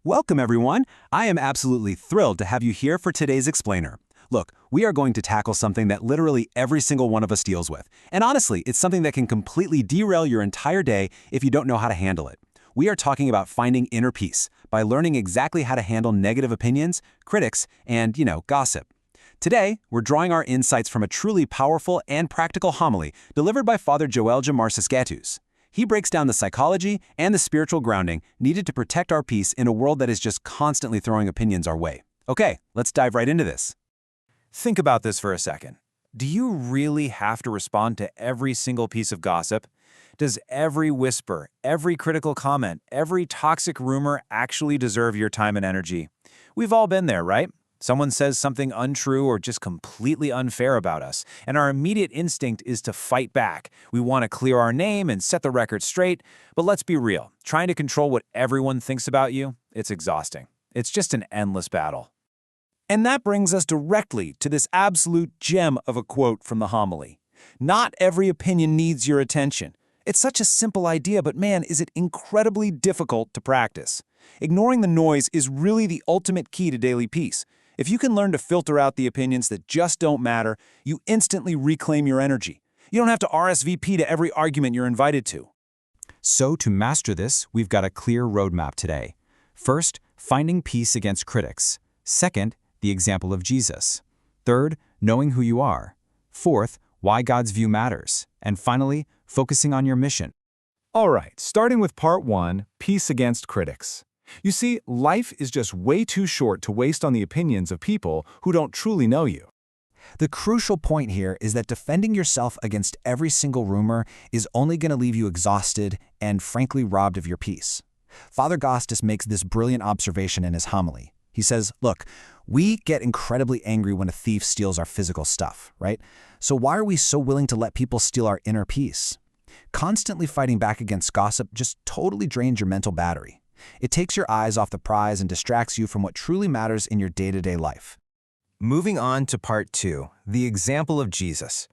Welcome, everyone. I am absolutely thrilled to have you here for today's explainer. Look, we are going to tackle something that literally every single one of us deals with. And honestly, it's something that can completely derail your entire day if you don't know how to handle it. We are talking about finding inner peace by learning exactly how to handle negative opinions, critics, and, gossip. Today, we're drawing our insights from a truly powerful and practical homily delivered by Father Joel Jamarsis. He breaks down the psychology and the spiritual grounding needed to protect our peace in a world that is just constantly throwing opinions our way. Okay, let's dive right into this. Think about this for a second. Do you really have to respond to every single piece of gossip? Does every whisper, every critical comment, every toxic rumor actually deserve your time and energy? We've all been there, right? Someone says something untrue or just completely unfair about us, and our immediate instinct is to fight back. We want to clear our name and set the record straight, but let's be real. Trying to control what everyone thinks about you, it's exhausting. It's just an endless battle. And that brings us directly to this absolute gem of a quote from the homily. Not every opinion needs your attention. It's such a simple idea, but man, is it incredibly difficult to practice. Ignoring the noise is really the ultimate key to daily peace. If you can learn to filter out the opinions that just don't matter, you instantly reclaim your energy. You don't have to RSVP to every argument you're invited to. So to master this, we've got a clear roadmap today. First, finding peace against critics. Second, the example of Jesus. Third, knowing who you are. Fourth, why God's view matters. And finally, focusing on your mission. All right, starting with part 1, peace against critics. You see, life is just way too short to waste on the opinions of people who don't truly know you. The crucial point here is that defending yourself against every single rumor is only going to leave you exhausted and, frankly, robbed of your peace. Father Gostis makes this brilliant observation in his homily. He says, look, we get incredibly angry when a thief steals our physical stuff, right? So why are we so willing to let people steal our inner peace? Constantly fighting back against gossip just totally drains your mental battery. It takes your eyes off the prize and distracts you from what truly matters in your day-to-day life. Moving on to part 2, the example of Jesus.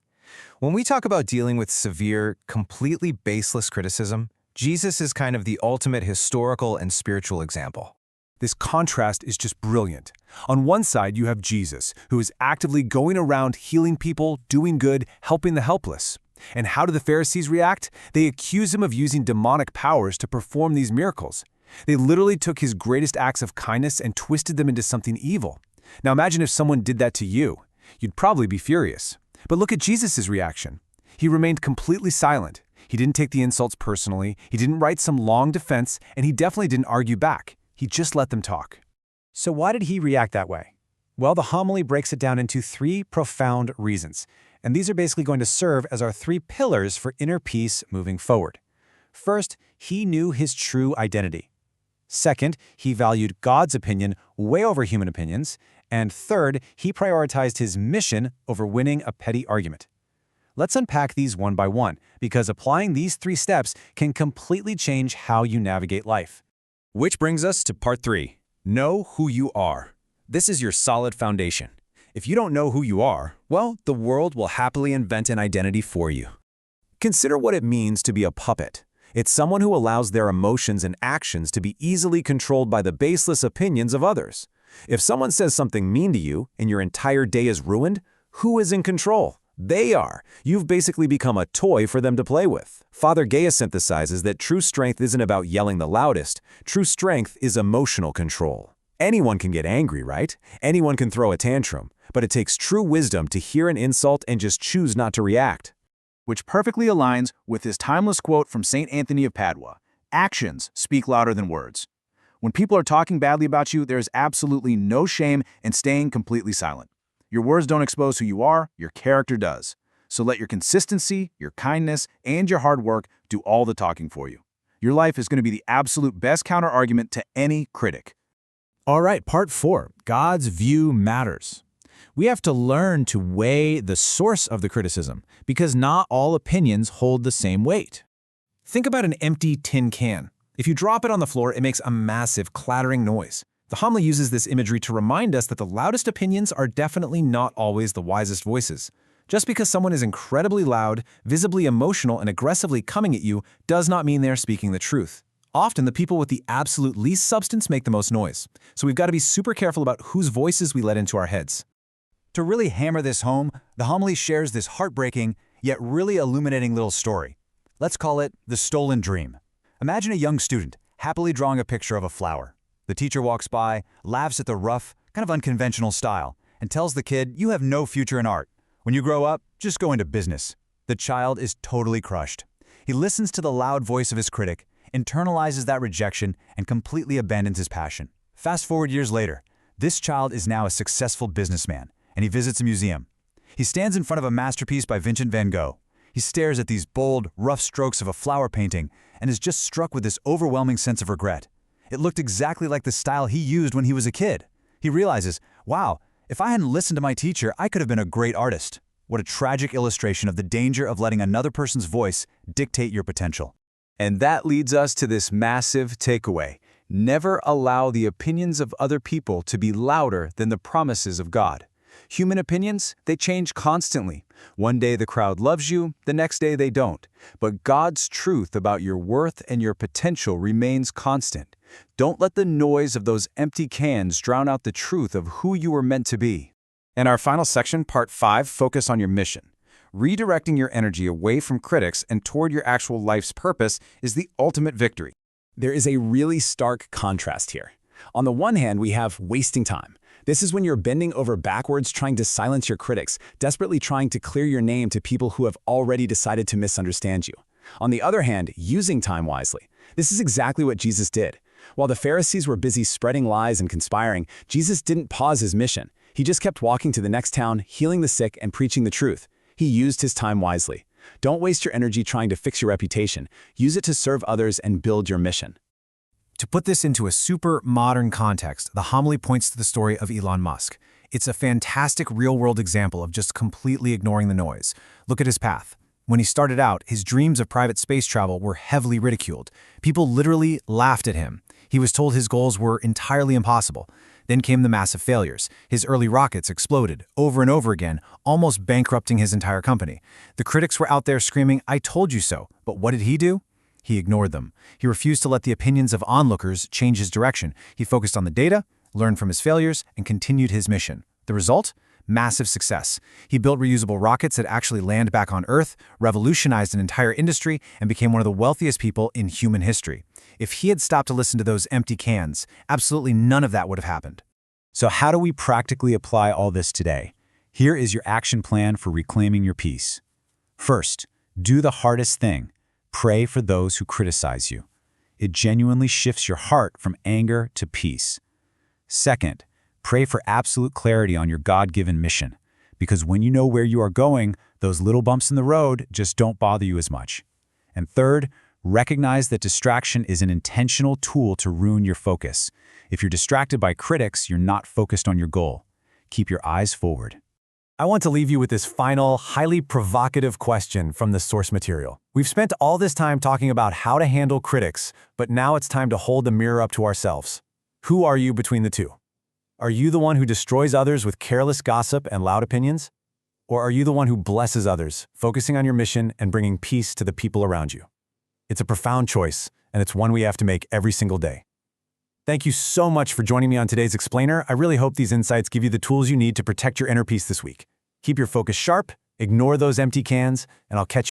When we talk about dealing with severe, completely baseless criticism, Jesus is kind of the ultimate historical and spiritual example. This contrast is just brilliant. On one side, you have Jesus, who is actively going around healing people, doing good, helping the helpless. And how do the Pharisees react? They accuse him of using demonic powers to perform these miracles. They literally took his greatest acts of kindness and twisted them into something evil. Now imagine if someone did that to you. You'd probably be furious. But look at Jesus' reaction. He remained completely silent. He didn't take the insults personally, he didn't write some long defense, and he definitely didn't argue back. He just let them talk. So why did he react that way? Well, the homily breaks it down into 3 profound reasons, and these are basically going to serve as our 3 pillars for inner peace moving forward. First, he knew his true identity. Second, he valued God's opinion way over human opinions. And third, he prioritized his mission over winning a petty argument. Let's unpack these one by one, because applying these 3 steps can completely change how you navigate life. Which brings us to part 3, know who you are. This is your solid foundation. If you don't know who you are, well, the world will happily invent an identity for you. Consider what it means to be a puppet. It's someone who allows their emotions and actions to be easily controlled by the baseless opinions of others. If someone says something mean to you and your entire day is ruined, who is in control? They are. You've basically become a toy for them to play with. Father Gaius synthesizes that true strength isn't about yelling the loudest. True strength is emotional control. Anyone can get angry, right? Anyone can throw a tantrum. But it takes true wisdom to hear an insult and just choose not to react. Which perfectly aligns with his timeless quote from St. Anthony of Padua, "Actions speak louder than words." When people are talking badly about you, there is absolutely no shame in staying completely silent. Your words don't expose who you are, your character does. So let your consistency, your kindness, and your hard work do all the talking for you. Your life is going to be the absolute best counter-argument to any critic. All right, part 4, God's view matters. We have to learn to weigh the source of the criticism, because not all opinions hold the same weight. Think about an empty tin can. If you drop it on the floor, it makes a massive clattering noise. The homily uses this imagery to remind us that the loudest opinions are definitely not always the wisest voices. Just because someone is incredibly loud, visibly emotional, and aggressively coming at you does not mean they're speaking the truth. Often, the people with the absolute least substance make the most noise, so we've got to be super careful about whose voices we let into our heads. To really hammer this home, the homily shares this heartbreaking, yet really illuminating little story. Let's call it the stolen dream. Imagine a young student happily drawing a picture of a flower. The teacher walks by, laughs at the rough, kind of unconventional style, and tells the kid, "You have no future in art. When you grow up, just go into business." The child is totally crushed. He listens to the loud voice of his critic, internalizes that rejection, and completely abandons his passion. Fast forward years later, this child is now a successful businessman, and he visits a museum. He stands in front of a masterpiece by Vincent van Gogh. He stares at these bold, rough strokes of a flower painting and is just struck with this overwhelming sense of regret. It looked exactly like the style he used when he was a kid. He realizes, wow, if I hadn't listened to my teacher, I could have been a great artist. What a tragic illustration of the danger of letting another person's voice dictate your potential. And that leads us to this massive takeaway. Never allow the opinions of other people to be louder than the promises of God. Human opinions, they change constantly. One day the crowd loves you, the next day they don't. But God's truth about your worth and your potential remains constant. Don't let the noise of those empty cans drown out the truth of who you were meant to be. In our final section, Part 5, focus on your mission. Redirecting your energy away from critics and toward your actual life's purpose is the ultimate victory. There is a really stark contrast here. On the one hand, we have wasting time. This is when you're bending over backwards trying to silence your critics, desperately trying to clear your name to people who have already decided to misunderstand you. On the other hand, using time wisely. This is exactly what Jesus did. While the Pharisees were busy spreading lies and conspiring, Jesus didn't pause his mission. He just kept walking to the next town, healing the sick and preaching the truth. He used his time wisely. Don't waste your energy trying to fix your reputation. Use it to serve others and build your mission. To put this into a super modern context, the homily points to the story of Elon Musk. It's a fantastic real-world example of just completely ignoring the noise. Look at his path. When he started out, his dreams of private space travel were heavily ridiculed. People literally laughed at him. He was told his goals were entirely impossible. Then came the massive failures. His early rockets exploded over and over again, almost bankrupting his entire company. The critics were out there screaming, "I told you so." But what did he do? He ignored them. He refused to let the opinions of onlookers change his direction. He focused on the data, learned from his failures, and continued his mission. The result? Massive success. He built reusable rockets that actually land back on Earth, revolutionized an entire industry, and became one of the wealthiest people in human history. If he had stopped to listen to those empty cans, absolutely none of that would have happened. So how do we practically apply all this today? Here is your action plan for reclaiming your peace. First, do the hardest thing. Pray for those who criticize you. It genuinely shifts your heart from anger to peace. Second, pray for absolute clarity on your God-given mission, because when you know where you are going, those little bumps in the road just don't bother you as much. And third, recognize that distraction is an intentional tool to ruin your focus. If you're distracted by critics, you're not focused on your goal. Keep your eyes forward. I want to leave you with this final, highly provocative question from the source material. We've spent all this time talking about how to handle critics, but now it's time to hold the mirror up to ourselves. Who are you between the two? Are you the one who destroys others with careless gossip and loud opinions? Or are you the one who blesses others, focusing on your mission and bringing peace to the people around you? It's a profound choice, and it's one we have to make every single day. Thank you so much for joining me on today's Explainer. I really hope these insights give you the tools you need to protect your inner peace this week. Keep your focus sharp, ignore those empty cans, and I'll catch you